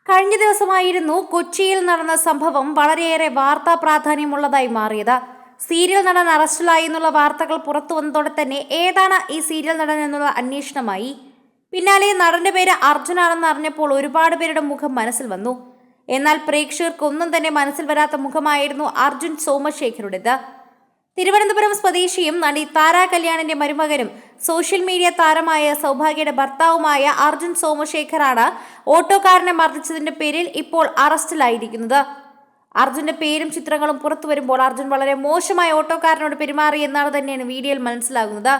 കഴിഞ്ഞ ദിവസമായിരുന്നു കൊച്ചിയിൽ നടന്ന സംഭവം വളരെയേറെ വാർത്താ പ്രാധാന്യമുള്ളതായി മാറിയത്. സീരിയൽ നടൻ അറസ്റ്റിലായി എന്നുള്ള വാർത്തകൾ പുറത്തു വന്നതോടെ തന്നെ ഏതാണ് ഈ സീരിയൽ നടൻ എന്നുള്ള അന്വേഷണമായി. പിന്നാലെ നടന്റെ പേര് അർജുനാണെന്ന് അറിഞ്ഞപ്പോൾ ഒരുപാട് പേരുടെ മുഖം മനസ്സിൽ വന്നു. എന്നാൽ പ്രേക്ഷകർക്ക് ഒന്നും തന്നെ മനസ്സിൽ വരാത്ത മുഖമായിരുന്നു അർജുൻ സോമശേഖരുടേത്. തിരുവനന്തപുരം സ്വദേശിയും നടി താര കല്യാണിന്റെ മരുമകനും സോഷ്യൽ മീഡിയ താരമായ സൗഭാഗ്യയുടെ ഭർത്താവുമായ അർജുൻ സോമശേഖറാണ് ഓട്ടോക്കാരനെ മർദ്ദിച്ചതിന്റെ പേരിൽ ഇപ്പോൾ അറസ്റ്റിലായിരിക്കുന്നത്. അർജുന്റെ പേരും ചിത്രങ്ങളും പുറത്തു വരുമ്പോൾ അർജുൻ വളരെ മോശമായ ഓട്ടോക്കാരനോട് പെരുമാറി എന്നാണ് തന്നെയാണ് വീഡിയോയിൽ മനസ്സിലാകുന്നത്.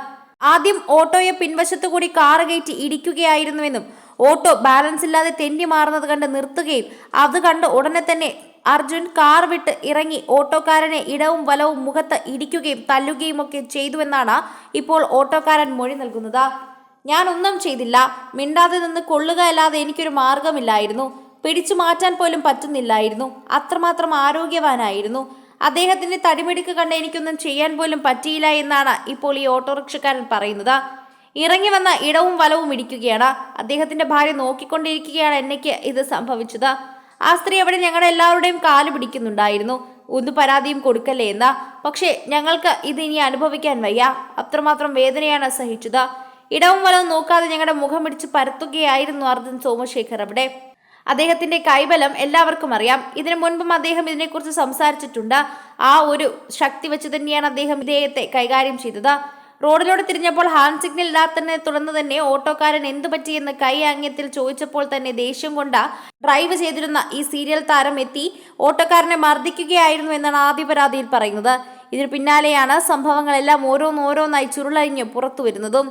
ആദ്യം ഓട്ടോയെ പിൻവശത്തുകൂടി കാറ് കയറ്റി ഇടിക്കുകയായിരുന്നുവെന്നും ഓട്ടോ ബാലൻസ് ഇല്ലാതെ തെന്നി മാറുന്നത് കണ്ട് നിർത്തുകയും അത് കണ്ട് ഉടനെ തന്നെ അർജുൻ കാർ വിട്ട് ഇറങ്ങി ഓട്ടോക്കാരനെ ഇടവും വലവും മുഖത്ത് ഇടിക്കുകയും തല്ലുകയും ഒക്കെ ചെയ്തുവെന്നാണ് ഇപ്പോൾ ഓട്ടോക്കാരൻ മൊഴി നൽകുന്നത്. ഞാനൊന്നും ചെയ്തില്ല, മിണ്ടാതെ നിന്ന് കൊള്ളുക അല്ലാതെ എനിക്കൊരു മാർഗമില്ലായിരുന്നു, പിടിച്ചു മാറ്റാൻ പോലും പറ്റുന്നില്ലായിരുന്നു, അത്രമാത്രം ആരോഗ്യവാനായിരുന്നു, അദ്ദേഹത്തിന്റെ തടിമിടുക്ക് കണ്ട് എനിക്കൊന്നും ചെയ്യാൻ പോലും പറ്റിയില്ല എന്നാണ് ഇപ്പോൾ ഈ ഓട്ടോറിക്ഷക്കാരൻ പറയുന്നത്. ഇറങ്ങി വന്ന ഇടവും വലവും ഇടിക്കുകയാണ്. അദ്ദേഹത്തിന്റെ ഭാര്യ നോക്കിക്കൊണ്ടിരിക്കുകയാണ് എന്നേക്ക് ഇത് സംഭവിച്ചത്. ആ സ്ത്രീ അവിടെ ഞങ്ങളുടെ എല്ലാവരുടെയും കാല് പിടിക്കുന്നുണ്ടായിരുന്നു, ഒന്ന് പരാതിയും കൊടുക്കല്ലേ എന്നാ. പക്ഷേ ഞങ്ങൾക്ക് ഇത് ഇനി അനുഭവിക്കാൻ വയ്യ, അത്രമാത്രം വേദനയാണ് സഹിച്ചത്. ഇടവും വലവും നോക്കാതെ ഞങ്ങളുടെ മുഖം പിടിച്ച് പരത്തുകയായിരുന്നു അർജുൻ സോമശേഖർ അവിടെ. അദ്ദേഹത്തിന്റെ കൈബലം എല്ലാവർക്കും അറിയാം. ഇതിനു മുൻപും അദ്ദേഹം ഇതിനെക്കുറിച്ച് സംസാരിച്ചിട്ടുണ്ട്. ആ ഒരു ശക്തി വെച്ച് തന്നെയാണ് അദ്ദേഹം ഇദ്ദേഹത്തെ കൈകാര്യം ചെയ്തത്. റോഡിലൂടെ തിരിഞ്ഞപ്പോൾ ഹാൻഡ് സിഗ്നൽ ഇല്ലാത്തതിനെ തുടർന്ന് തന്നെ ഓട്ടോക്കാരൻ എന്തു പറ്റിയെന്ന് കൈ ആംഗ്യത്തിൽ ചോദിച്ചപ്പോൾ തന്നെ ദേഷ്യം കൊണ്ട് ഡ്രൈവ് ചെയ്തിരുന്ന ഈ സീരിയൽ താരം എത്തി ഓട്ടോക്കാരനെ മർദ്ദിക്കുകയായിരുന്നു എന്നാണ് ആദ്യ പരാതിയിൽ പറയുന്നത്. ഇതിനു പിന്നാലെയാണ് സംഭവങ്ങളെല്ലാം ഓരോന്നോരോന്നായി ചുരുളഴിഞ്ഞ് പുറത്തു വരുന്നതും.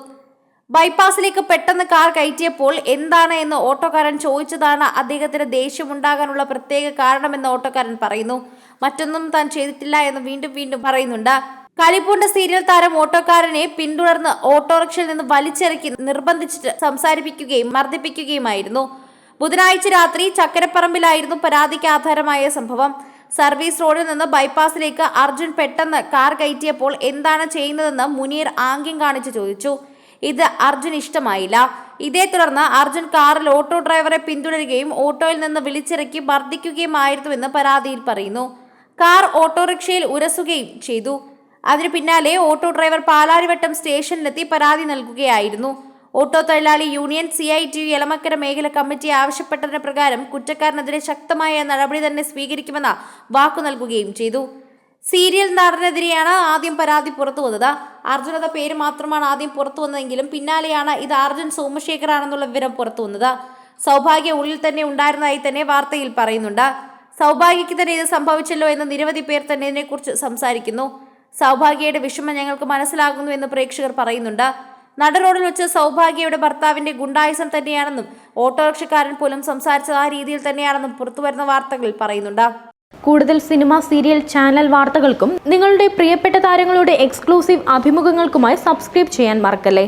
ബൈപ്പാസിലേക്ക് പെട്ടെന്ന് കാർ കയറ്റിയപ്പോൾ എന്താണ് എന്ന് ഓട്ടോക്കാരൻ ചോദിച്ചതാണ് അദ്ദേഹത്തിന് ദേഷ്യമുണ്ടാകാനുള്ള പ്രത്യേക കാരണമെന്ന് ഓട്ടോക്കാരൻ പറയുന്നു. മറ്റൊന്നും താൻ ചെയ്തിട്ടില്ല എന്ന് വീണ്ടും വീണ്ടും പറയുന്നുണ്ട്. കലിപ്പൂണ്ട സീരിയൽ താരം ഓട്ടോക്കാരനെ പിന്തുടർന്ന് ഓട്ടോറിക്ഷയിൽ നിന്ന് വലിച്ചിറക്കി നിർബന്ധിച്ചിട്ട് സംസാരിപ്പിക്കുകയും മർദ്ദിപ്പിക്കുകയുമായിരുന്നു. ബുധനാഴ്ച രാത്രി ചക്കരപ്പറമ്പിലായിരുന്നു പരാതിക്ക് ആധാരമായ സംഭവം. സർവീസ് റോഡിൽ നിന്ന് ബൈപ്പാസിലേക്ക് അർജുൻ പെട്ടെന്ന് കാർ കയറ്റിയപ്പോൾ എന്താണ് ചെയ്യുന്നതെന്ന് മുനീർ ആംഗ്യം കാണിച്ച് ചോദിച്ചു. ഇത് അർജുൻ ഇഷ്ടമായില്ല. ഇതേ തുടർന്ന് അർജുൻ കാറിൽ ഓട്ടോ ഡ്രൈവറെ പിന്തുടരുകയും ഓട്ടോയിൽ നിന്ന് വിളിച്ചിറക്കി മർദ്ദിക്കുകയുമായിരുന്നുവെന്ന് പരാതിയിൽ പറയുന്നു. കാർ ഓട്ടോറിക്ഷയിൽ ഉരസുകയും ചെയ്തു. അതിനു പിന്നാലെ ഓട്ടോ ഡ്രൈവർ പാലാരിവട്ടം സ്റ്റേഷനിലെത്തി പരാതി നൽകുകയായിരുന്നു. ഓട്ടോ തൊഴിലാളി യൂണിയൻ CITU എലമക്കര മേഖല കമ്മിറ്റി ആവശ്യപ്പെട്ടതിന് പ്രകാരം കുറ്റക്കാരനെതിരെ ശക്തമായ നടപടി തന്നെ സ്വീകരിക്കുമെന്ന വാക്കു നൽകുകയും ചെയ്തു. സീരിയൽ നടനെതിരെയാണ് ആദ്യം പരാതി പുറത്തു വന്നത്. അർജുനയുടെ പേര് മാത്രമാണ് ആദ്യം പുറത്തു വന്നതെങ്കിലും പിന്നാലെയാണ് ഇത് അർജുൻ സോമശേഖർ ആണെന്നുള്ള വിവരം പുറത്തു വന്നത്. സൗഭാഗ്യ ഉള്ളിൽ തന്നെ ഉണ്ടായിരുന്നതായി തന്നെ വാർത്തയിൽ പറയുന്നുണ്ട്. സൗഭാഗ്യക്ക് തന്നെ ഇത് സംഭവിച്ചല്ലോ എന്ന് നിരവധി പേർ തന്നെ ഇതിനെക്കുറിച്ച് സംസാരിക്കുന്നു. സൗഭാഗ്യയുടെ വിഷമം ഞങ്ങൾക്ക് മനസ്സിലാകുന്നു എന്ന് പ്രേക്ഷകർ പറയുന്നുണ്ട്. നട റോഡിൽ വെച്ച് സൗഭാഗ്യയുടെ ഭർത്താവിന്റെ ഗുണ്ടായുസം തന്നെയാണെന്നും ഓട്ടോറിക്ഷക്കാരൻ പോലും സംസാരിച്ചത് ആ രീതിയിൽ തന്നെയാണെന്നും പുറത്തുവരുന്ന വാർത്തകളിൽ പറയുന്നുണ്ട്. കൂടുതൽ സിനിമ, സീരിയൽ, ചാനൽ വാർത്തകൾക്കും നിങ്ങളുടെ പ്രിയപ്പെട്ട താരങ്ങളുടെ എക്സ്ക്ലൂസീവ് അഭിമുഖങ്ങൾക്കുമായി സബ്സ്ക്രൈബ് ചെയ്യാൻ മറക്കല്ലേ.